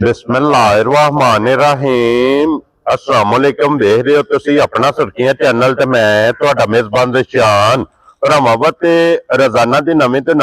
बिस्मिल्लाहिर्रहमानिर्रहीम अस्सलाम वालेकुम। देख रहे हो तुसी अपना सुर्खियां चैनल ते मैं तुहाडा मेजबान रिशान भरावां ते रोजाना दी नवीं तो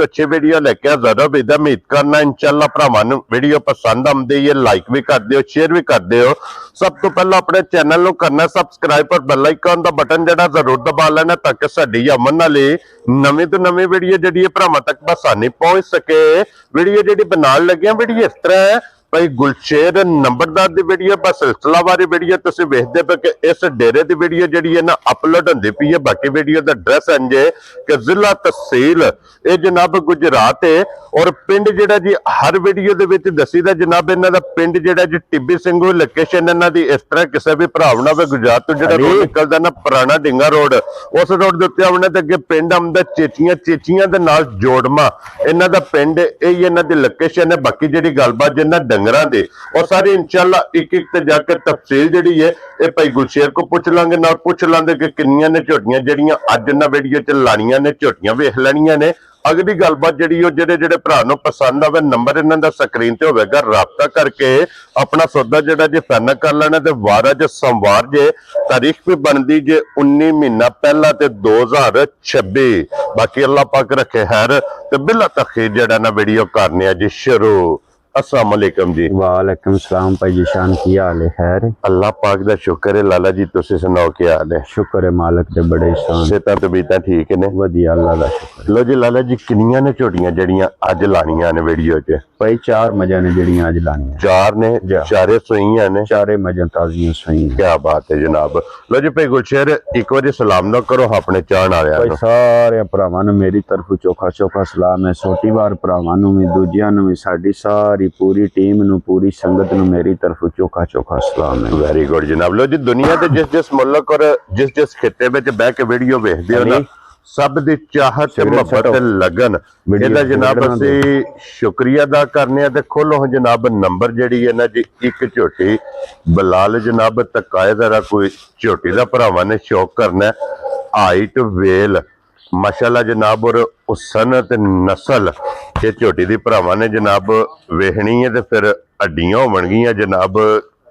अच्छी वीडियो लेके हाज़र हो। उम्मीद करना इंशाअल्लाह भरावां नूं वीडियो पसंद आउंदी है, लाइक भी कर दिओ, शेयर भी कर दिओ। सब तो पहला अपने चैनल नूं करना सबसक्राइब और बेल आइकन दा बटन जड़ा जरूर दबा लेना ताकि साडी अमन नाली नवीं तो नवीं वीडियो जिहड़ी भरावां तक आसानी पहुंच सके। वीडियो जिहड़ी बनाउण लगे वीडियो इस तरह है भाई गुलशेर नंबरदार दी वीडियो बस सिलसिलावारी वीडियो तुसीं वेखदे पे कि इस डेरे दी वीडियो जिहड़ी है ना अपलोड होंदी पई है। बाकी वीडियो दा एड्रैस इंजे कि जिला तहसील ये जनाब गुजरात है और पिंड जिहड़ा जी हर वीडियो दे विच दसीदा जनाब इन्हां दा पिंड जिहड़ा जी टिब्बी सिंघू लोकेशन इन्हां दी इस तरह किसी भी भरा ना गुजरात तो जिहड़ा रोड निकलदा ना पुराना डिंगा रोड उस रोड दे उत्ते आवणे ते अगे पिंड आउंदा चेचियां दे नाल जोड़मा इन्हां दा पिंड ये इन्हां दी लोकेशन है। बाकी जिहड़ी गलबात जिन्हां डंगरां दे और सारी इंशाअल्लाह एक एक ते जाकर तफसील जिहड़ी है ये भाई गुलशेर को पूछ लांगे नाल पूछ लांगे कि किन्नियां ने झोटियां जिहड़ियां अज इन्हां वीडियो च लाणियां ने झोटियां वेख लैणियां ने। अगली गलबात जिहड़ी जेडे जेडे भरा नूं पसंद आवे नंबर इन्हां दा स्क्रीन ते होवेगा, राबता करके अपना सौदा जिहड़ा जे फाइनल कर लेना ते वार अज सोमवार जे तारीख भी बनदी जे 19 महीना पहला ते 2026। बाकी अल्लाह पाक रखे खैर ते बिला तखीर जिहड़ा ना वीडियो करने जी शुरू। अस्सलाम वालेकुम जी। वालेकुम सलाम भाई जीशान, की हाल है? खैर अल्लाह पाक दा शुक्र है। लाला जी तुसी सुनाओ क्या हाल है? शुक्र है मालिक दे बड़े शान। सेहतां तबीयतां ठीक ने? वधिया अल्लाह दा शुक्र। लो जी लाला जी किन्नियां ने झोटियां जड़ियां अज लानियां ने वीडियो च? भाई 4 मजा ने जड़ियां अज लानियां। 4 ने? चारे सोईयां ने? चारे मजा ताजियां सोईयां। क्या बात है जनाब। लो जी भाई गुलशेर एक बार सलाम ना करो अपने चाहण वालियां भाई सारे भरावां नूं मेरी तरफ चोखा चोखा सलाम है। छोटी बार भरावां नूं भी दूजियां नूं भी साडी सारी पूरी टीम नूं पूरी संगत नूं मेरी तरफ चोखा चोखा सलाम है। वेरी गुड जनाब। लो जी दुनिया के जिस मुल्क और जिस खिते में बह के वीडियो वेखदे हो ना सब दी चाहत मुहब्बत लगन इहदा जनाब असीं शुक्रिया अदा करने ते खोलो जनाब नंबर जिहड़ी है ना जी एक झोटी बिलाल जनाब तकाए जरा कोई झोटी दा भरावां ने शौक करना है। हाइट वेल माशाअल्लाह जनाब और हुसन ते नस्ल ये झोटी दी भरावां ने जनाब वेखनी है ते फिर हड्डियां होवणगियां जनाब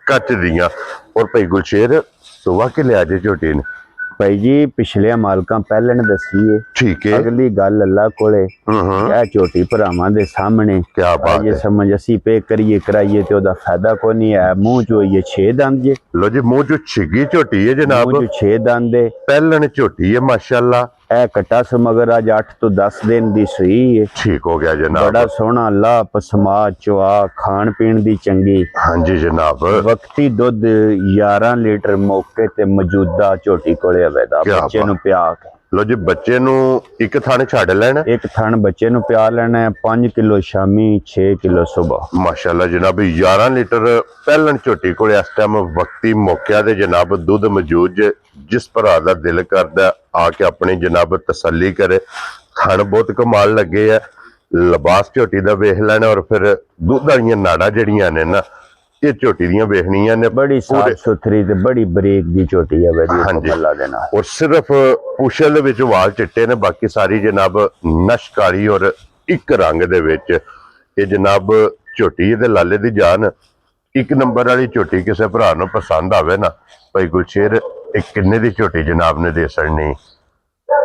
कच दियां। और भाई गुलशेर सुबह के लिया जे झोटी ने? भाई जी पिछले मालकां पहले ने दसी है। ठीक है। अगली गल अल्लाह कोले क्या झोटी भरावां दे सामने क्या बात ये समझ असी पे करिए कराइए ते ओदा फायदा कोई नहीं है। मुंह चो ये 6 दंद जे। लो जी मुंह चो छिगी झोटी है जनाब, मुंह चो 6 दंद है। पहलन झोटी है माशाअल्लाह। ए कटा मगर अज 8 तो 10 दिन दी सही है। ठीक हो गया जनाब। बड़ा सोहना अल्लाह पसमा चुआ खान पीन दी चंगी। हाँ जी जनाब। वक्ती दुध 11 लीटर मौके ते मौजूदा झोटी कोले हवेदा बच्चे नूं पिया के। लो जी बच्चे नूं एक थण छड्ड लेना, एक थण बच्चे नूं पिया लेना है। 5 किलो शामी 6 किलो सुबह। माशाअल्लाह जनाब 11 लीटर पहलन झोटी कोले इस टाइम वक्ती मौके दे जनाब दुध मौजूद। जिस भरा दा दिल करदा आके अपनी जनाब तसल्ली करे। थण बहुत कमाल लगे है। लिबास झोटी दा वेख लेना और फिर दुध वालियां नाड़ा जड़ियां ने ना ये झोटी दियां वेखनियां ने। बड़ी साफ सुथरी ते बड़ी बरीक दी झोटी है वैदी अल्लाह दे नाल। और सिर्फ पुछल दे विच वाल चिट्टे ने, बाकी सारी जनाब नश काली और एक रंग दे विच ये जनाब झोटी ते लाले दी जान। एक नंबर वाली झोटी किसी भरा नूं पसंद आवे ना भाई गुलशेर एक किन्ने दी झोटी जनाब ने दे सड़नी?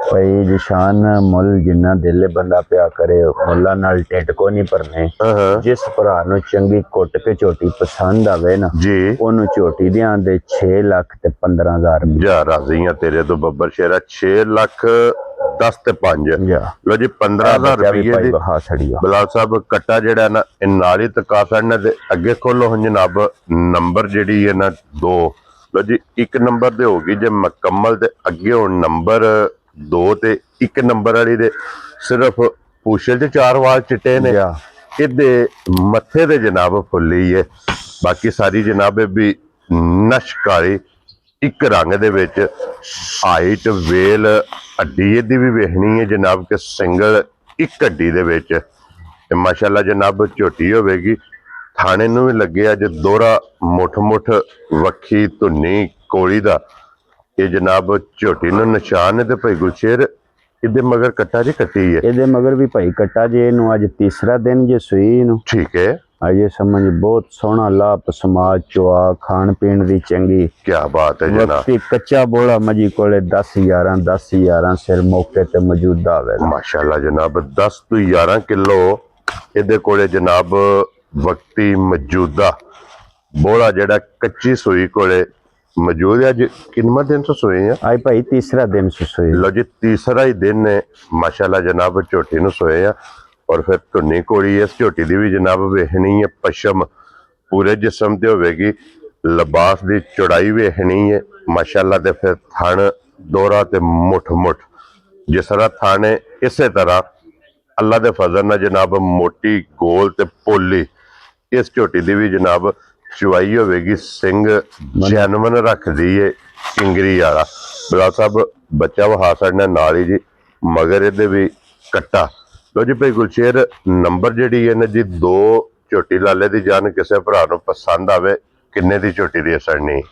भाई जिशान मुल जिन्ना दिल बंदा प्या करे मुल्ला नाल टिड को नहीं भरने। जिस भरा नूं चंगी कुट के झोटी पसंद आवे ना जी ओनू झोटी दियां दे 6 लाख ते 15,000 जा राजी हां तेरे तो बब्बर शेरा। 6 लाख 10 ते 5 लो जी 15,000 रुपये दी बिलाल साहब कट्टा जेड़ा ना नाल ही तका छड़ना ते अगे खोलो जनाब नंबर जेड़ी है ना 2। लो जी एक नंबर दे होगी जे मुकम्मल ते अगे हुण नंबर 2 ते एक नंबर वाली दे सिर्फ पूछे च 4 वाल चिट्टे ने। इहदे मथे दे जनाब फुल्ली है। बाकी सारी जनाब भी नश काली एक रंग दे विच। हाइट वेल हड्डी इहदी भी वेखनी है जनाब के सिंगल एक हड्डी दे विच माशाअल्लाह जनाब झोटी होवेगी। थाने नूं भी लगे अज दोहरा मुठ मुठ वक्खी धुन्नी कोली दा ये जनाब झोटी नूं निशान है। ते भाई गुलशेर इहदे मगर कट्टा जी कट्टी है? इहदे मगर भी भाई कट्टा जे नूं अज तीसरा दिन जे सुई नूं। ठीक है। ਅਜੇ ਸਮਝ ਬਹੁਤ ਸੋਹਣਾ ਲਾਭ ਸਮਾਜ ਚੋਆ ਖਾਣ ਪੀਣ ਦੀ ਚੰਗੀ ਕੀ ਬਾਤ ਹੈ ਜਨਾਬ। ਵਕਤੀ ਕੱਚਾ ਬੋਲਾ ਮਜੀ ਕੋਲੇ 10 11 ਸਿਰ ਮੌਕੇ ਤੇ ਮੌਜੂਦਾ ਹੋਵੇ। ਮਾਸ਼ਾਅੱਲਾ ਜਨਾਬ 10 ਤੋਂ 11 ਕਿਲੋ ਇਹਦੇ ਕੋਲੇ ਜਨਾਬ ਵਕਤੀ ਮੌਜੂਦਾ ਬੋਲਾ ਜਿਹੜਾ ਕੱਚੀ ਸੂਈ ਕੋਲੇ ਮੌਜੂਦ ਹੈ। ਅੱਜ ਕਿੰਨਾ ਦਿਨ ਤੋਂ ਸੋਏ ਆ? ਅੱਜ ਭਾਈ ਤੀਸਰਾ ਦਿਨ ਸੁਸੋਈ। ਲੋ ਜੀ ਤੀਸਰਾ ਹੀ ਦਿਨ ਨੇ ਮਾਸ਼ਾਅੱਲਾ ਜਨਾਬ ਝੋਟੀ ਨੂੰ ਸੋਏ ਆ। ਔਰ ਫਿਰ ਧੁੰਨੀ ਕੋੜੀ ਇਸ ਝੋਟੀ ਦੀ ਵੀ ਜਨਾਬ ਵੇਖਣੀ ਹੈ। ਪਸ਼ਮ ਪੂਰੇ ਜਿਸਮ ਤੇ ਹੋਵੇਗੀ, ਲਿਬਾਸ ਦੀ ਚੌੜਾਈ ਵੇਖਣੀ ਹੈ ਮਾਸ਼ਾਅੱਲਾ। ਤੇ ਫਿਰ ਥਣ ਦੋਹਰਾ ਤੇ ਮੁੱਠ ਜਿਸ ਤਰ੍ਹਾਂ ਥਣ ਹੈ ਇਸੇ ਤਰ੍ਹਾਂ ਅੱਲਾ ਦੇ ਫਜ਼ਲ ਨਾਲ ਜਨਾਬ ਮੋਟੀ ਗੋਲ ਤੇ ਪੋਲੀ ਇਸ ਝੋਟੀ ਦੀ ਵੀ ਜਨਾਬ ਚੁਆਈ ਹੋਵੇਗੀ। ਸਿੰਘ ਜੈਨਵਨ ਰੱਖਦੀ ਏ ਚਿੰਗਰੀ ਵਾਲਾ। ਬਲਾ ਸਾਹਿਬ ਬੱਚਾ ਵਹਾ ਸਾਡੇ ਨਾਲ ਹੀ ਜੀ, ਮਗਰ ਇਹਦੇ ਵੀ ਕੱਟਾ। ਲੋ ਜੀ ਭਾਈ ਗੁਲਸ਼ੇਰ ਨੰਬਰ ਜਿਹੜੀ ਹੈ ਨਾ ਜੀ 2 ਝੋਟੀ ਲਾਲੇ ਦੀ ਜਾਨ ਕਿਸੇ ਭਰਾ ਨੂੰ ਪਸੰਦ ਆਵੇ ਕਿੰਨੇ ਦੀ ਝੋਟੀ ਦੀ ਅਸਰਨੀ?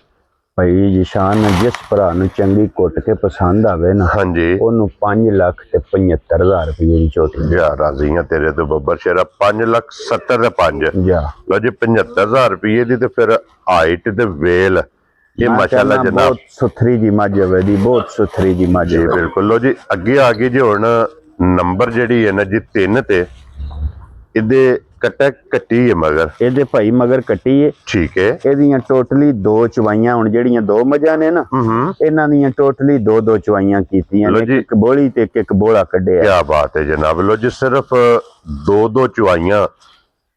ਭਾਈ ਜਿਸ਼ਾਨ ਜਿਸ ਭਰਾ ਨੂੰ ਚੰਗੀ ਕੁੱਟ ਕੇ ਪਸੰਦ ਆਵੇ ਨਾ ਹਾਂਜੀ ਉਹਨੂੰ 5,75,000 ਰੁਪਏ ਦੀ ਝੋਟੀ ਯਾਰ ਰਾਜ਼ੀਆਂ ਤੇਰੇ ਤੋਂ ਬੱਬਰ ਸ਼ੇਰਾ 5,70,000 ਦੇ 5। ਜਾ ਲੋ ਜੀ 75,000 ਰੁਪਏ ਦੀ। ਤੇ ਫਿਰ ਹਾਈਟ ਤੇ ਵੇਲ ਇਹ ਮਾਸ਼ਾਅੱਲਾ ਜਨਾਬ ਬਹੁਤ ਸੁਥਰੀ ਜੀ ਮੱਝ ਹੋਵੇ ਦੀ, ਬਹੁਤ ਸੁਥਰੀ ਜੀ ਮੱਝ ਜੀ ਹੋਵੇ। ਬਿਲਕੁਲ। ਲੋ ਜੀ ਅੱਗੇ ਆ ਗਈ ਜੀ ਹੁਣ ਨੰਬਰ ਜਿਹੜੀ ਹੈ ਨਾ ਜੀ 3 ਤੇ ਇਹਦੇ ਕੱਟਾ ਕੱਟੀ ਹੈ ਮਗਰ। ਇਹਦੇ ਭਾਈ ਮਗਰ ਕੱਟੀ ਏ। ਠੀਕ ਹੈ। ਇਹਦੀਆਂ ਟੋਟਲੀ 2 ਚਵਾਈਆਂ ਹੁਣ ਜਿਹੜੀਆਂ 2 ਮੱਝਾਂ ਨੇ ਨਾ ਇਹਨਾਂ ਦੀਆਂ ਟੋਟਲੀ 2 ਚਵਾਈਆਂ ਕੀਤੀਆਂ ਲਓ ਨੇ। ਜੀ। ਇੱਕ ਬੋਲੀ ਤੇ ਇੱਕ ਬੋਲਾ ਕੱਢਿਆ। ਕੀ ਬਾਤ ਹੈ ਜਨਾਬ। ਲੋ ਜੀ ਸਿਰਫ 2 ਚੁਆਈਆਂ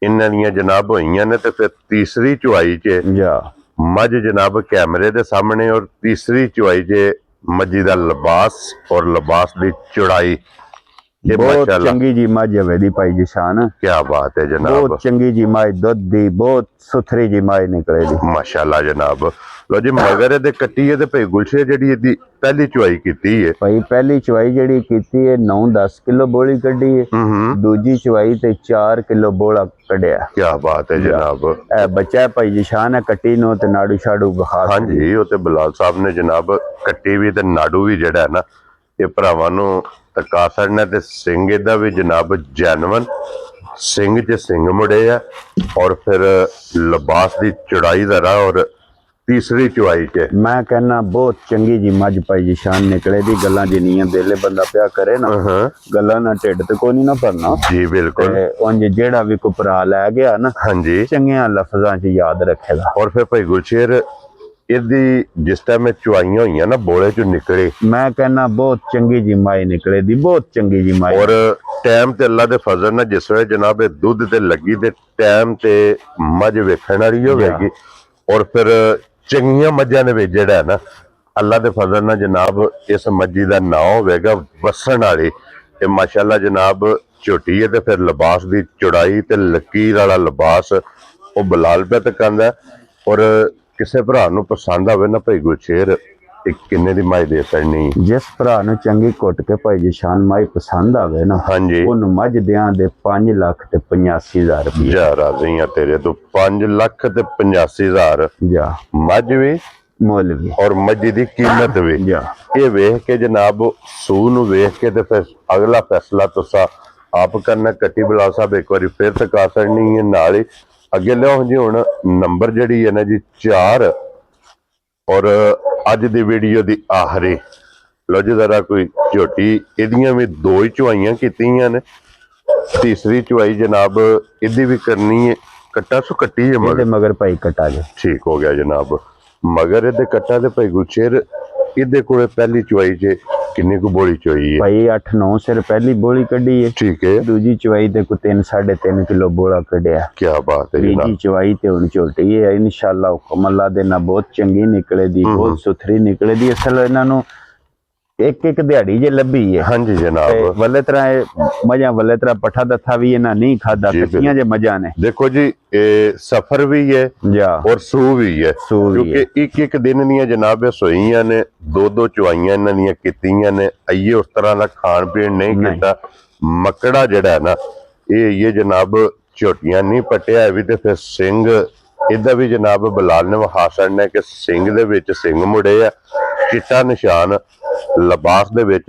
ਇਹਨਾਂ ਦੀਆਂ ਜਨਾਬ ਹੋਈਆਂ ਨੇ। ਤੇ ਫਿਰ ਤੀਸਰੀ ਚੁਆਈ 'ਚ ਜਾ ਮੱਝ ਜਨਾਬ ਕੈਮਰੇ ਦੇ ਸਾਹਮਣੇ, ਔਰ ਤੀਸਰੀ ਚੁਆਈ 'ਚ ਮੱਝੀ ਦਾ ਲਿਬਾਸ ਔਰ ਲਿਬਾਸ ਦੀ ਚੌੜਾਈ ਇਹ ਬਹੁਤ ਮਾਸ਼ਾਅੱਲਾ ਚੰਗੀ ਜੀ ਮੱਝ ਹੋਵੇ ਦੀ ਭਾਈ ਜਿਸ਼ਾਨ। ਕੀ ਬਾਤ ਹੈ ਜਨਾਬ। ਬਹੁਤ ਚੰਗੀ ਜੀ ਮੱਝ, ਦੁੱਧ ਦੀ ਬਹੁਤ ਸੁਥਰੀ ਜੀ ਮੱਝ ਨਿਕਲੇ ਦੀ ਮਾਸ਼ਾਅੱਲਾ ਜਨਾਬ। ਲੋ ਜੀ ਮਗਰ ਇਹਦੇ ਕੱਟੀ ਹੈ ਤੇ ਭਾਈ ਗੁਲਸ਼ੇ ਜਿਹੜੀ ਇਹਦੀ ਪਹਿਲੀ ਚੁਆਈ ਕੀਤੀ ਹੈ। ਭਾਈ ਪਹਿਲੀ ਚਵਾਈ ਜਿਹੜੀ ਕੀਤੀ ਹੈ 9-10 ਕਿਲੋ ਬੋਲੀ ਕੱਢੀ ਹੈ। ਦੂਜੀ ਚਵਾਈ ਤੇ 4 ਕਿਲੋ ਬੋਲਾ ਕੱਢਿਆ। ਕੀ ਬਾਤ ਹੈ ਜਨਾਬ। ਇਹ ਬੱਚਾ ਹੈ ਭਾਈ ਜਿਸ਼ਾਨ ਹੈ ਕੱਟੀ ਨੂੰ ਤੇ ਨਾੜੂ ਛਾੜੂ ਬਖਾ। ਹਾਂਜੀ ਉਹ ਤੇ ਬਲਾਲ ਸਾਹਿਬ ਨੇ ਜਨਾਬ ਕੱਟੀ ਵੀ ਤੇ ਨਾੜੂ ਵੀ ਜਿਹੜਾ ਹੈ ਨਾ ਇਹ ਭਰਾਵਾਂ ਨੂੰ ਤਕਾ ਛੱਡਣਾ। ਤੇ ਸਿੰਘ ਇਹਦਾ ਵੀ ਜਨਾਬ ਜੈਨਵਨ ਸਿੰਘ 'ਚ ਸਿੰਘ ਮੁੜੇ ਆ। ਔਰ ਫਿਰ ਲਿਬਾਸ ਦੀ ਚੌੜਾਈ ਦਾ ਰਾ ਔਰ ਤੀਸਰੀ ਚੁਆਈ 'ਚ ਮੈਂ ਕਹਿੰਨਾ ਬਹੁਤ ਚੰਗੀ ਜੀ ਮੱਝ ਭਾਈ ਜਿਸ਼ਾਨ ਨਿਕਲੇ ਦੀ। ਗੱਲਾਂ ਜਿੰਨੀਆਂ ਦਿਲੇ ਬੰਦਾ ਪਿਆ ਕਰੇ ਨਾ ਗੱਲਾਂ ਨਾ ਢਿੱਡ ਤੇ ਕੋਈ ਨਾ ਭਰਨਾ ਜੀ ਬਿਲਕੁਲ। ਤੇ ਉਂਝ ਜਿਹੜਾ ਵੀ ਕੋਈ ਭਰਾ ਲੈ ਗਿਆ ਨਾ ਹਾਂਜੀ ਚੰਗੀਆਂ ਲਫ਼ਜ਼ਾਂ 'ਚ ਯਾਦ ਰੱਖੇਗਾ। ਔਰ ਫਿਰ ਭਾਈ ਗੁਲਸ਼ੇਰ ਇਹਦੀ ਜਿਸ ਟਾਈਮ ਇਹ ਚੁਆਈਆਂ ਹੋਈਆਂ ਨਾ ਬੋਲੇ 'ਚੋਂ ਨਿਕਲੇ, ਮੈਂ ਕਹਿੰਨਾ ਬਹੁਤ ਚੰਗੀ ਜੀ ਮਾਈ ਨਿਕਲੇ ਦੀ, ਬਹੁਤ ਚੰਗੀ ਜੀ ਮਾਈ। ਔਰ ਟਾਈਮ ਤੇ ਅੱਲਾ ਦੇ ਫਜ਼ਲ ਨਾਲ ਜਿਸ ਵੇਲੇ ਜਨਾਬ ਇਹ ਦੁੱਧ ਤੇ ਲੱਗੀ ਤੇ ਟਾਈਮ ਤੇ ਮੱਝ ਵੇਖਣ ਵਾਲੀ ਹੋਵੇਗੀ। ਔਰ ਫਿਰ ਚੰਗੀਆਂ ਮੱਝਾਂ ਦੇ ਵਿੱਚ ਜਿਹੜਾ ਹੈ ਨਾ ਅੱਲਾ ਦੇ ਫਜ਼ਲ ਨਾਲ ਜਨਾਬ ਇਸ ਮੱਝੀ ਦਾ ਨਾਂ ਹੋਵੇਗਾ ਵਸਣ ਵਾਲੀ। ਤੇ ਮਾਸ਼ਾਅੱਲਾ ਜਨਾਬ ਝੋਟੀ ਹੈ ਤੇ ਫਿਰ ਲਿਬਾਸ ਦੀ ਚੌੜਾਈ ਤੇ ਲਕੀਰ ਵਾਲਾ ਲਿਬਾਸ ਉਹ ਬਲਾਲ ਪਿਆ ਤੱਕ ਆਂਦਾ। ਔਰ ਕਿਸੇ ਭਰਾ ਨੂੰ ਪਸੰਦ ਆਵੇ ਨਾ ਭਾਈ ਗੁਲਸ਼ੇਰ ਇਹ ਕਿੰਨੇ ਦੀ ਮੱਝ ਦੇ ਸਕਣੀ? ਜਿਸ ਭਰਾ ਨੂੰ ਚੰਗੀ ਕੁੱਟ ਕੇ ਭਾਈ ਜਿਸ਼ਾਨ ਮਾਈ ਪਸੰਦ ਆਵੇ ਨਾ ਹਾਂਜੀ ਉਹਨੂੰ ਮੱਝ ਦਿਆਂ ਦੇ 5,85,000 ਰੁਪਏ। ਜਾ ਰਾਜ਼ੀਆਂ ਤੇਰੇ ਤੋਂ 5,85,000 ਜਾ ਮੱਝ ਵੀ ਮੁੱਲ ਵੀ ਔਰ ਮੱਝੀ ਦੀ ਕੀਮਤ ਵੀ। ਜਾ ਇਹ ਵੇਖ ਕੇ ਜਨਾਬ ਸੂ ਨੂੰ ਵੇਖ ਕੇ ਤੇ ਫਿਰ ਅਗਲਾ ਫੈਸਲਾ ਤੁਸੀਂ ਆਪ ਕਰਨਾ। ਕੱਟੀ ਬਲਾਲ ਸਾਹਿਬ ਇੱਕ ਵਾਰੀ ਫਿਰ ਤਕਾ ਛੱਡਣੀ ਹੈ ਨਾਲ ਹੀ ਅੱਗੇ ਲਿਆਓ ਜੀ। ਹੁਣ ਨੰਬਰ ਜਿਹੜੀ ਹੈ ਨਾ ਜੀ 4 ਔਰ ਅੱਜ ਦੀ ਵੀਡੀਓ ਦੀ ਆਖਰੀ। ਲੋ ਜੀ ਜ਼ਰਾ ਕੋਈ ਝੋਟੀ ਇਹਦੀਆਂ ਵੀ 2 ਹੀ ਚੁਆਈਆਂ ਕੀਤੀਆਂ ਨੇ। ਤੀਸਰੀ ਚੁਆਈ ਜਨਾਬ ਇਹਦੀ ਵੀ ਕਰਨੀ ਹੈ। ਕੱਟਾ ਸੋ ਕੱਟੀ ਹੈ ਇਹਦੇ ਮਗਰ। ਮਗਰ ਭਾਈ ਕਟਾ ਜੇ। ਠੀਕ ਹੋ ਗਿਆ ਜਨਾਬ। ਮਗਰ ਇਹਦੇ ਕੱਟਾ ਤੇ ਭਾਈ ਗੁਲਸ਼ੇਰ ਇਹਦੇ ਕੋਲੇ ਪਹਿਲੀ ਚੁਆਈ 'ਚ ਕਿੰਨੀ ਕੁ ਬੋਲੀ ਚੋਈ ਹੈ? ਭਾਈ 8-9 ਸਿਰ ਪਹਿਲੀ ਬੋਲੀ ਕੱਢੀ ਹੈ। ਠੀਕ ਹੈ। ਦੂਜੀ ਚਵਾਈ ਤੇ ਕੋਈ 3-3.5 ਕਿਲੋ ਬੋਲਾ ਕੱਢਿਆ। ਕੀ ਬਾਤ ਹੈ ਤੀਜੀ ਜਨਾਬ। ਚਵਾਈ ਤੇ ਹੁਣ ਝੋਟੀ ਹੈ ਇਨਸ਼ਾਅੱਲਾ ਹੁਕਮ ਅੱਲਾ ਦੇ ਨਾਲ ਬਹੁਤ ਚੰਗੀ ਨਿਕਲੇ ਦੀ, ਬਹੁਤ ਸੁਥਰੀ ਨਿਕਲੇ ਦੀ। ਅਸਲ ਇਹਨਾਂ ਨੂੰ ਇੱਕ ਦਿਹਾੜੀ ਜੇ ਲੱਭੀ ਹੈ। ਹਾਂਜੀ ਤੇ ਜਨਾਬ। ਵੱਲੇ ਤਰ੍ਹਾਂ ਮੱਝਾਂ ਵੱਲੇ ਤਰ੍ਹਾਂ ਪੱਠਾ ਦੱਥਾ ਵੀ ਇਹਨਾਂ ਨਹੀਂ ਖਾਦਾ, ਜੀ, ਕੱਚੀਆਂ ਜੇ ਮੱਝਾਂ ਨੇ। ਦੇਖੋ ਜੀ ਇਹ ਸਫਰ ਵੀ ਹੈ ਜਾ ਔਰ ਸੂ ਵੀ ਹੈ ਸੂ ਵੀ ਹੈ। ਕਿਉਂਕਿ ਇੱਕ ਦਿਨ ਦੀਆਂ ਜਨਾਬ ਇਹ ਸੋਈਆਂ ਨੇ। 2 ਚੁਆਈਆਂ ਇਹਨਾਂ ਦੀਆਂ ਕੀਤੀਆਂ ਨੇ। ਆਈਏ ਉਸ ਤਰ੍ਹਾਂ ਦਾ ਖਾਣ ਪੀਣ ਨਹੀਂ ਕੀਤਾ। ਮੱਕੜਾ ਜਿਹੜਾ ਹੈ ਨਾ ਇਹ ਜਨਾਬ ਝੋਟੀਆਂ ਨਹੀਂ ਪਟਿਆ ਵੀ ਤੇ ਫਿਰ ਸਿੰਘ ਇਹਦਾ ਵੀ ਜਨਾਬ ਬਲਾਲ ਨੇ ਵਿਖਾ ਛੱਡਣਾ ਕਿ ਸਿੰਘ ਦੇ ਵਿੱਚ ਸਿੰਘ ਮੁੜੇ ਆ। ਚਿੱਟਾ ਨਿਸ਼ਾਨ ਲਿਬਾਸ ਦੇ ਵਿੱਚ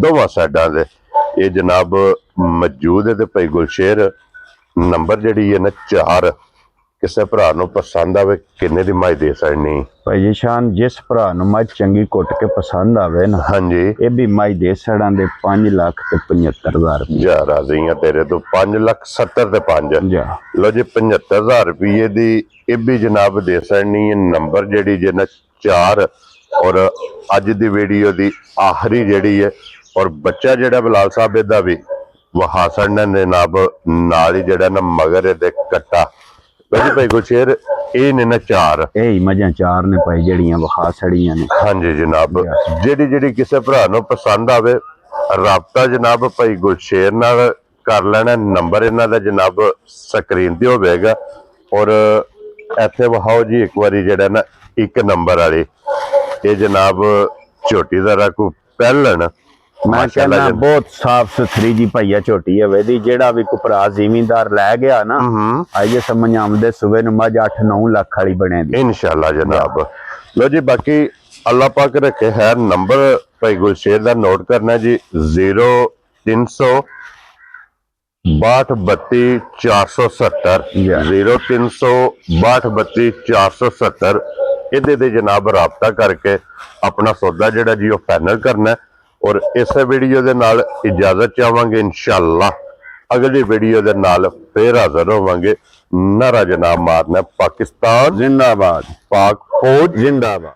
ਦੋਵਾਂ ਸਾਈਡਾਂ ਦੇ ਇਹ ਜਨਾਬ ਮੌਜੂਦ ਹੈ। ਤੇ ਭਾਈ ਗੁਲਸ਼ੇਰ ਨੰਬਰ ਜਿਹੜੀ ਹੈ ਨਾ 4 ਕਿਸੇ ਭਰਾ ਨੂੰ ਪਸੰਦ ਆਵੇ ਕਿੰਨੇ ਦੀ ਮੱਝ ਦੇ ਸਕਣੀ? ਭਾਈ ਜੀ ਸ਼ਾਨ, ਜਿਸ ਭਰਾ ਨੂੰ ਮੱਝ ਚੰਗੀ ਕੁੱਟ ਕੇ ਪਸੰਦ ਆਵੇ ਨਾ, ਹਾਂਜੀ ਇਹ ਵੀ ਮੱਝ ਦੇ ਸੜਾਂ ਦੇ 5,75,000 ਰੁਪਏ। ਜਾ ਰਾਜ਼ੀ ਆ ਤੇਰੇ ਤੋਂ 5,70,000 ਤੇ 5 ਜਾ ਲੋ ਜੀ 75,000 ਰੁਪਏ ਦੀ ਇਹ ਵੀ ਜਨਾਬ ਦੇ ਸਕਣੀ ਹੈ। ਨੰਬਰ ਜਿਹੜੀ ਜੇ ਨਾ 4 ਔਰ ਅੱਜ ਦੀ ਵੀਡੀਓ ਦੀ ਆਖਰੀ ਜਿਹੜੀ ਹੈ ਔਰ ਬੱਚਾ ਜਿਹੜਾ ਬਲਾਲ ਸਾਹਿਬ ਇਹਦਾ ਵੀ ਵਹਾਸਣ ਨੇ ਜਨਾਬ ਨਾਲ ਹੀ ਜਿਹੜਾ ਨਾ ਮਗਰ ਇਹਦੇ ਕੱਟਾ ਵੈਸੇ ਭਾਈ ਗੁਰਸ਼ੇਰ ਇਹ ਨੇ ਨਾ 4 ਇਹ ਹੀ ਮੱਝਾਂ 4 ਨੇ ਭਾਈ ਜਿਹੜੀਆਂ ਵਖਾ ਸੜੀਆਂ ਨੇ। ਹਾਂਜੀ ਜਨਾਬ ਜਿਹੜੀ ਕਿਸੇ ਭਰਾ ਨੂੰ ਪਸੰਦ ਆਵੇ ਰਾਬਤਾ ਜਨਾਬ ਭਾਈ ਗੁਰਸ਼ੇਰ ਨਾਲ ਕਰ ਲੈਣਾ। ਨੰਬਰ ਇਹਨਾਂ ਦਾ ਜਨਾਬ ਸਕਰੀਨ ਤੇ ਹੋਵੇਗਾ ਔਰ ਇੱਥੇ ਵਹਾਓ ਜੀ ਇੱਕ ਵਾਰੀ ਜਿਹੜਾ ਨਾ 1 ਨੰਬਰ ਵਾਲੀ ਇਹ ਜਨਾਬ ਝੋਟੀ ਦਾ ਰੱਖੂ ਪਹਿਲਣ ਮੈਂ ਕਹਿੰਦਾ ਬਹੁਤ ਸਾਫ ਸੁਥਰੀ ਜੀ ਭਈਆ ਝੋਟੀ ਹੈ ਦੀ। ਜਿਹੜਾ ਵੀ ਕੋਈ ਭਰਾ ਜ਼ਿਮੀਂਦਾਰ ਲੈ ਗਿਆ ਨਾ, ਆਈਏ ਸਮਝ ਆਉਂਦੇ ਸਵੇਰ ਨੂੰ ਮੱਝ 8-9 ਲੱਖ ਵਾਲੀ ਬਣੇ ਦੀ ਇਨਸ਼ਾਅੱਲਾ ਜਨਾਬ। ਲੋ ਜੀ ਬਾਕੀ ਅੱਲਾਹ ਪਾਕ ਰੱਖੇ ਹੈ। ਨੰਬਰ ਭਾਈ ਗੁਲਸ਼ੇਰ ਦਾ ਨੋਟ ਕਰਨਾ ਜੀ 0300 6232 470 0300 6232 470 ਇਹਦੇ ਦੇ ਜਨਾਬ ਰਾਬਤਾ ਕਰਕੇ ਆਪਣਾ ਸੌਦਾ ਜਿਹੜਾ ਜੀ ਉਹ ਫਾਈਨਲ ਕਰਨਾ ਔਰ ਇਸੇ ਵੀਡੀਓ ਦੇ ਨਾਲ ਇਜਾਜ਼ਤ ਚਾਹਾਂਗੇ। ਇਨਸ਼ਾਅੱਲਾ ਅਗਲੀ ਵੀਡੀਓ ਦੇ ਨਾਲ ਫੇਰ ਹਾਜ਼ਰ ਹੋਵਾਂਗੇ। ਨਾਰਾ ਜਨਾਬ ਮਾਰਨਾ ਪਾਕਿਸਤਾਨ ਜ਼ਿੰਦਾਬਾਦ, ਪਾਕ ਫੌਜ ਜ਼ਿੰਦਾਬਾਦ।